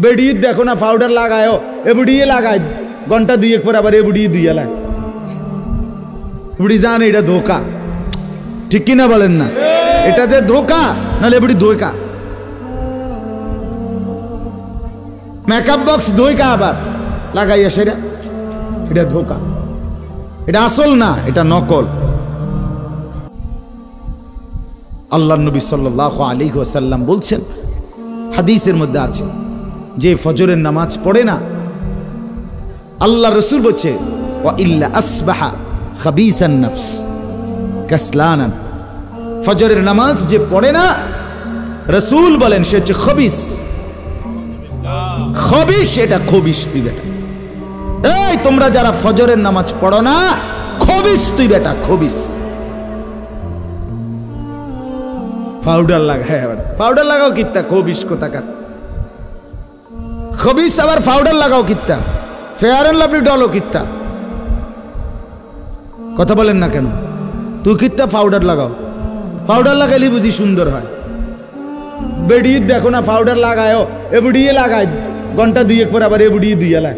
বেড়ি দেখো না পাউডার লাগায় এবুড়িয়ে লাগায় ঘন্টা দুই এক পর আবার এবুড়িয়ে দুইয়া লাগ বুড়ি জানে এটা ধোকা ঠিক কিনা বলেন না এটা যে ধোকা নাহলে বুড়ি ধোকা মেকআপ বক্স ধোকা আবার লাগাইয়া সেটা এটা ধোকা এটা আসল না এটা নকল আল্লাহ নবী সাল্লাল্লাহু আলাইহি ওয়াসাল্লাম বলছেন হাদিসের মধ্যে আছে যে ফজরের নামাজ পড়ে না আল্লাহ রাসূল বলছে ওয়া ইল্লা আসবাহা খাবিসান নফস কাসলানান ফজরের নামাজ যে পড়ে না রাসূল বলেন সে হচ্ছে খবিস খবিস এটা খবিস তুই বেটা এই তোমরা যারা ফজরের নামাজ পড়ো না খবিস তুই বেটা খবিস পাউডার লাগায় পাউডার লাগাও কিত্তা খবিস কোথাকার খবিস আবার পাউডার লাগাও কিত্তা ফেয়ার এন্ড লাভলি ডলো কিত্তা কথা বলেন না কেন তুই কিত্তা পাউডার লাগাও পাউডার লাগাইলে বুঝি সুন্দর হয় বেড়ি দেখো না পাউডার লাগায় এবুড়িয়ে লাগায় ঘন্টা দুই এক পর আবার এবুড়িয়ে দুইয়া লাগ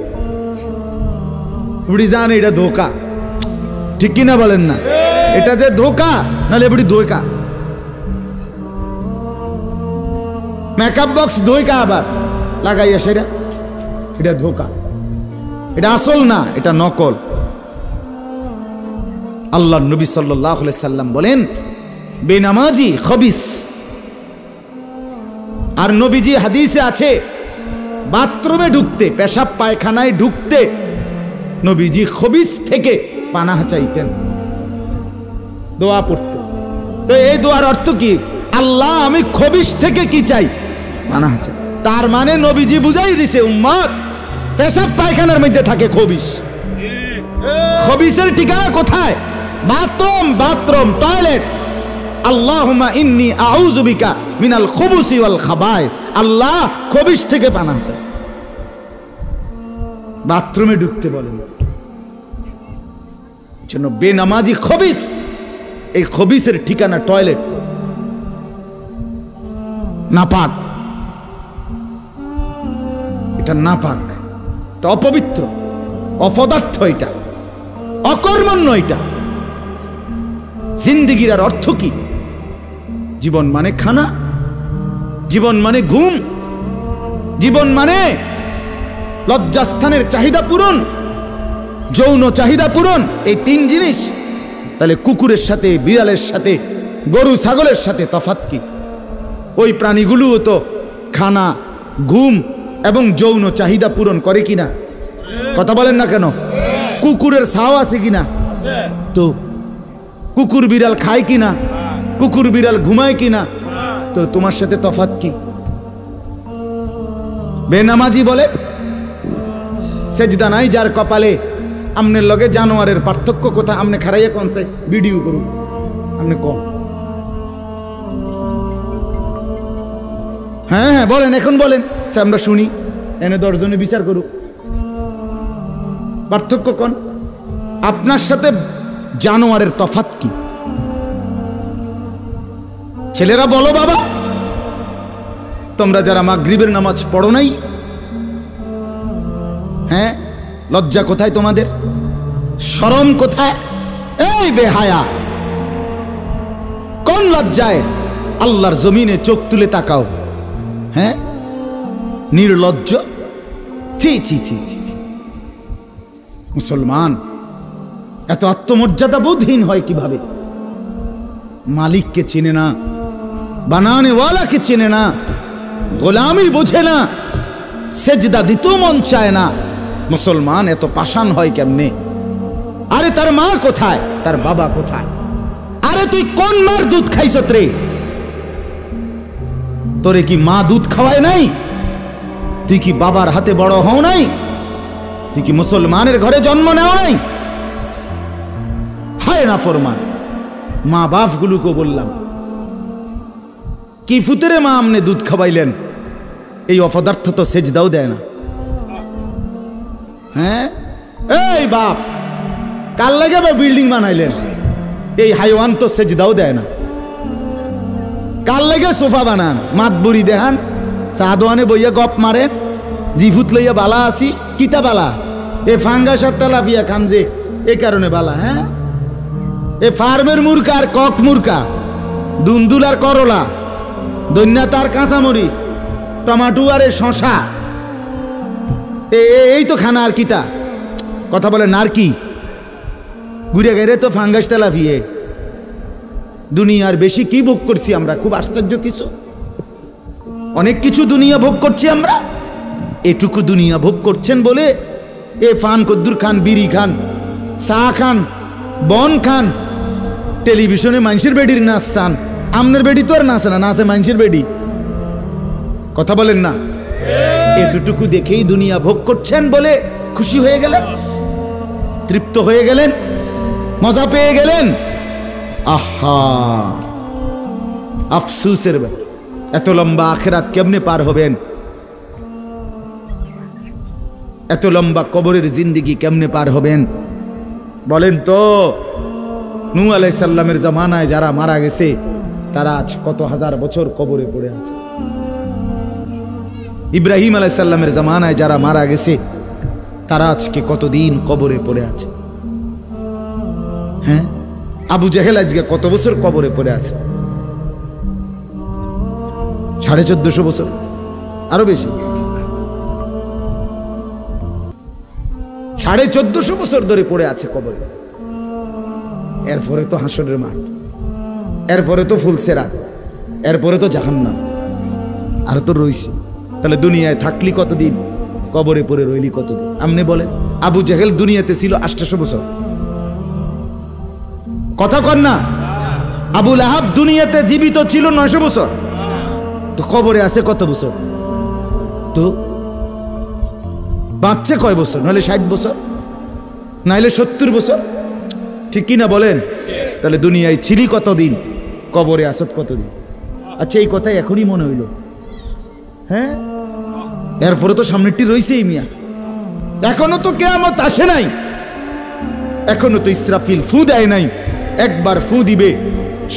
বুড়ি জানে এটা ধোকা ঠিক কিনা বলেন না এটা যে ধোকা নাহলে বুড়ি ধোকা মেকআপ বক্স ধোকা আবার লাগাইয়া সেটা এটা ধোকা এটা আসল না এটা নকল আল্লাহ নবী সাল্লাল্লাহু আলাইহি সাল্লাম বলেন বেনামাজি খবিস আর নবীজি হাদিসে আছে বাথরুমে ঢুকতে পেশাব পায়খানায় ঢুকতে নবীজি খবিস থেকে পানাহ চাইতেন দোয়া পড়তেন তো এই দোয়ার অর্থ কি আল্লাহ আমি খবিস থেকে কি চাই পানাহ চাই তার মানে নবীজি বুঝাই দিছে উম্মত পেশাব পায়খানার মধ্যে থাকে খবিস খবিসের ঠিকানা কোথায় বাথরুম বাথরুম টয়লেট আল্লাহুম্মা ইন্নী আউযু বিকা মিনাল খুবুসি ওয়াল খাবায়েস আল্লাহ খবিস থেকে পানাহ চাই বাথরুমে ঢুকতে বলেন জন্য বেনামাজি খবিস এই খবিসের ঠিকানা টয়লেট নাপাক এটা নাপাক এটা অপবিত্র অপদার্থ এটা অকর্মণ্য এটা জিন্দেগির আর অর্থ কি জীবন মানে খানা জীবন মানে ঘুম জীবন মানে লজ্জাস্থানের চাহিদা পূরণ যৌন চাহিদা পূরণ এই তিন জিনিস তাহলে কুকুরের সাথে বিড়ালের সাথে গরু ছাগলের সাথে তফাৎ কি ওই প্রাণীগুলোও তো খানা ঘুম এবং যৌন চাহিদা পূরণ করে কিনা কথা বলেন না কেন কুকুরের ছাও আছে কিনা তো কুকুর বিড়াল খায় কিনা কুকুর বিড়াল ঘুমায় কিনা তো তোমার সাথে তফাৎ কি বেনামাজি বলে সেজদা নাই যার কপালে আমনের লগে জানোয়ারের পার্থক্য কোথায় আমনে খারাইয়া কোনছে ভিডিও করুন আমনে কম হ্যাঁ হ্যাঁ বলেন এখন বলেন আমরা শুনি এনে 10 জনে বিচার করুক পার্থক্য কোন আপনার সাথে জানোয়ারের তফাৎ কি ছেলেরা বলো বাবা তোমরা যারা মাগরিবের নামাজ পড়ো নাই হ্যাঁ লজ্জা কোথায় তোমাদের শরম কোথায় এই বেহায়া কোন লজ্জায় আল্লাহর জমিনে চোখ তুলে তাকাও হ্যাঁ নির্লজ্জ ছি ছি ছি ছি মুসলমান এত আত্মমর্যাদা বোধহীন হয় কিভাবে মালিককে চেনে না বানানে ওয়ালাকে চেনে না গোলামি বোঝে না সেজদা দিতেও মন চায় না মুসলমান এত পাষাণ হয় কেমনে আরে তার মা কোথায় তার বাবা কোথায় আরে তুই কোন মার দুধ খাইছত রে তোরে কি মা দুধ খাওয়ায় নাই তুই কি বাবার হাতে বড় হও নাই তুই কি মুসলমানের ঘরে জন্ম নেও নাই হায় না ফরমান মা বাপ গুলোকে বললাম কি ফুতেরে মা আমনে দুধ খাওয়াইলেন এই অপদার্থ তো সেজদাও দেয় না হ্যাঁ এই বাপ কাল লাগে বিল্ডিং বানাইলেন এই হাইওয়ান তো সেজদাও দেয় না কাল লাগে সোফা বানান মাতবুরি দেখান চা দোয়ানে বইয়া গপ মারেন জিফুত লইয়া বালা আসি কিতা বালা এ ফাঙ্গাস আর তেলাপিয়া খান যে এ কারণে বালা। হ্যাঁ, এ ফার্মের মুরকা আর কক মুরকা, দুন্দুল আর করলা, দৈন্যাত আর কাঁচামরিচ, টমাটো আর এ শশা, এই তো খানা। আর কিতা কথা বলে নারকি ঘুরে গেলে তো ফাঙ্গাস তেলাপিয়ে। দুনিয়ার বেশি কি ভোগ করছি আমরা, খুব আশ্চর্য কিছু, অনেক কিছু দুনিয়া ভোগ করছি আমরা। এটুকু দুনিয়া ভোগ করছেন বলে এ ফান কদ্দুর খান, বিড়ি খান, চা খান, বন খান, টেলিভিশনে মানুষের বেডির নাচ চান। আমনের বেডি তো আর নাচে না, নাচে মানুষের বেডি। কথা বলেন না? এতটুকু দেখেই দুনিয়া ভোগ করছেন বলে খুশি হয়ে গেলেন, তৃপ্ত হয়ে গেলেন, মজা পেয়ে গেলেন। আহা, আফসুসের ব্যাপার। এত লম্বা আখিরাত কেমনে পার হবেন? এত লম্বা কবরের জিন্দেগি কেমনে পার হবেন বলেন তো? নূহ আলাইহিস সালামের জামানায় যারা মারা গেছে তারা আজ কত হাজার বছর কবরে পড়ে আছে। ইব্রাহিম আলাইহিস সালামের জামানায় যারা মারা গেছে তারা আজকে কতদিন কবরে পড়ে আছে। হ্যাঁ, আবু জেহেল আজকে কত বছর কবরে পড়ে আছে? 1450 বছর, আরো বেশি, 1450 বছর ধরে পড়ে আছে কবরে। এরপরে তো হাসরের মাঠ, এরপরে তো ফুলসেরাত, এরপরে তো জাহান্নাম, আর তো রইছে। তাহলে দুনিয়ায় থাকলি কতদিন, কবরে পড়ে রইলি কতদিন? আপনি বলেন। আবু জেহেল দুনিয়াতে ছিল 800 বছর, কথা কন না? আবু লাহাব দুনিয়াতে জীবিত ছিল 900 বছর, তো কবরে আছে কত বছর? তো বাঁচছে কয় বছর? নাহলে 60 বছর, নাহলে 70 বছর, ঠিক কিনা বলেন? তাহলে দুনিয়ায় ছিলি কতদিন, কবরে আসত কতদিন? আচ্ছা, এই কথাই এখনই মনে হইল। হ্যাঁ, এরপরে তো সামনেরটি রয়েছেই মিয়া, এখনো তো কিয়ামত আসে নাই, এখনো তো ইসরাফিল ফু দেয় নাই। একবার ফু দিবে,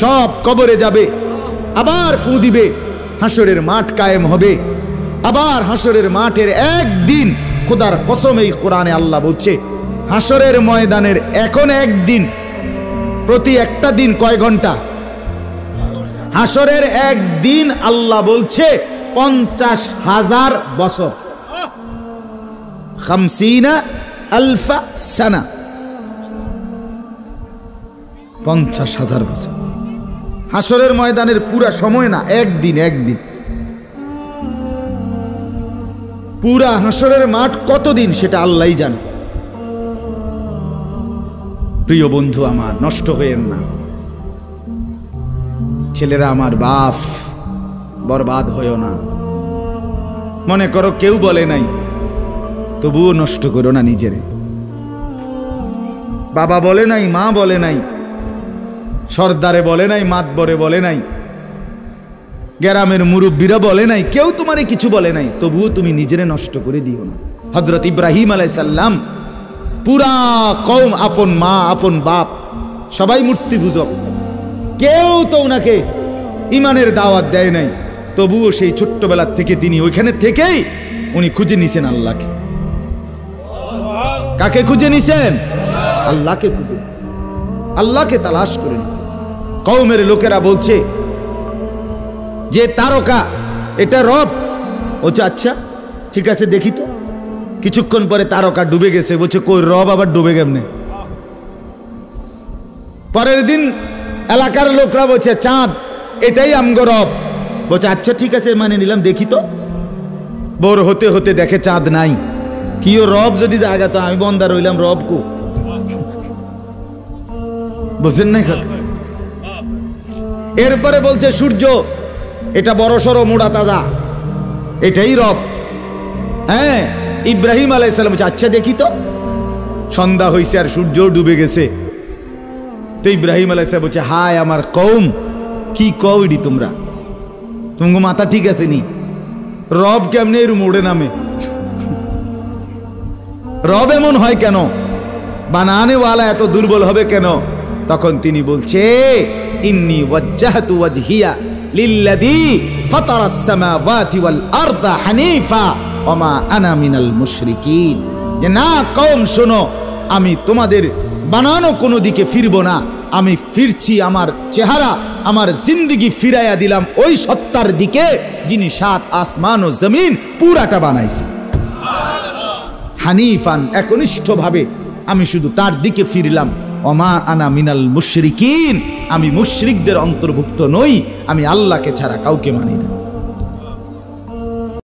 সব কবরে যাবে, আবার ফু দিবে, হাসরের মাঠ কায়েম হবে। আবার হাসরের মাঠের একদিন, খোদার কসম এই কোরআনে আল্লাহ বলছে, হাসরের ময়দানের এখন একদিন, প্রতি একটা দিন কয় ঘন্টা? হাসরের একদিন আল্লাহ বলছে 50,000 বছর, 50,000 সানা, 50,000 বছর। হাসরের ময়দানের পুরা সময় না, একদিন, একদিন। পুরা হাসরের মাঠ কতদিন সেটা আল্লাহই জানে। প্রিয় বন্ধু আমার, নষ্ট হয়েন না। ছেলেরা আমার, বাপ, বরবাদ হয়েও না। মনে করো কেউ বলে নাই, তবুও নষ্ট করো না নিজেরে। বাবা বলে নাই, মা বলে নাই, সর্দারে বলে নাই, মাতবরে বলে নাই, গ্রামের মুরব্বীরা বলে নাই, কেউ তোমারে কিছু বলে নাই, তবুও তুমি নিজেরে নষ্ট করে দিও না। হযরত ইব্রাহিম আলাইহিস সালাম, পুরা কওম, আপন মা, আপন বাপ, সবাই মূর্তি পূজক, কেউ তো ওনাকে ইমানের দাওয়াত দেয় নাই, তবুও সেই ছোট্টবেলার থেকে তিনি ওইখানে থেকেই উনি খুঁজে নিছেন আল্লাহকে। কাকে খুঁজে নিছেন? আল্লাহকে খুঁজে নিছেন, আল্লাহকে তালাশ করে নিছেন। কওমের লোকেরা বলছে যে তারকা এটা রব। বলছে আচ্ছা ঠিক আছে, দেখি তো। কিছুক্ষণ পরে তারকা ডুবে গেছে। বলছে কই, রব আবার ডুবে কেমনে? পরের দিন এলাকার লোকরা বলছে চাঁদ, এটাই আমগো রব। বলছে আচ্ছা ঠিক আছে, মানে নিলাম, দেখি তো। ভোর হতে হতে দেখে চাঁদ নাই। কি ও রব যদি জায়গা, তো আমি বন্দা রইলাম, রব কো? বুঝেন নাই কথা? এরপরে বলছে সূর্য, এটা বড় সড়ো মোড়া তাজা, এটাই রব। হ্যাঁ, ইব্রাহিম আলাইহিস সালাম বলছে আচ্ছা দেখি তো। সন্ধ্যা হয়েছে আর সূর্য ডুবে গেছে। তো ইব্রাহিম আলাইহিস সালাম বলছে হায় আমার কওম, কি কও এডি তোমরা? তোমার মাথা ঠিক আছে নি? রব কেমনে এর মোড়ে নামে? রব এমন হয় কেন? বানানেওয়ালা এত দুর্বল হবে কেন? তখন তিনি বলছে ইন্নী ওয়াজ্জাহতু ওয়াজহিয়া লিল্লাযী ফাতারাস সামাওয়াতি ওয়াল আরদা হানিফা ওমা আনা মিনাল মুশরিকিন, যে না কওম শোনো, আমি তোমাদের বানানো কোনো দিকে ফিরব না, আমি ফিরছি আমার চেহারা, আমার জিন্দেগি ফিরাইয়া দিলাম ওই সত্তার দিকে যিনি সাত আসমান ও জমিন পুরাটা বানাইছে। হানিফান, একনিষ্ঠভাবে আমি শুধু তার দিকে ফিরলাম। ওমা আনা মিনাল মুশরিকিন, আমি মুশরিকদের অন্তর্ভুক্ত নই, আমি আল্লাহকে ছাড়া কাউকে মানি না।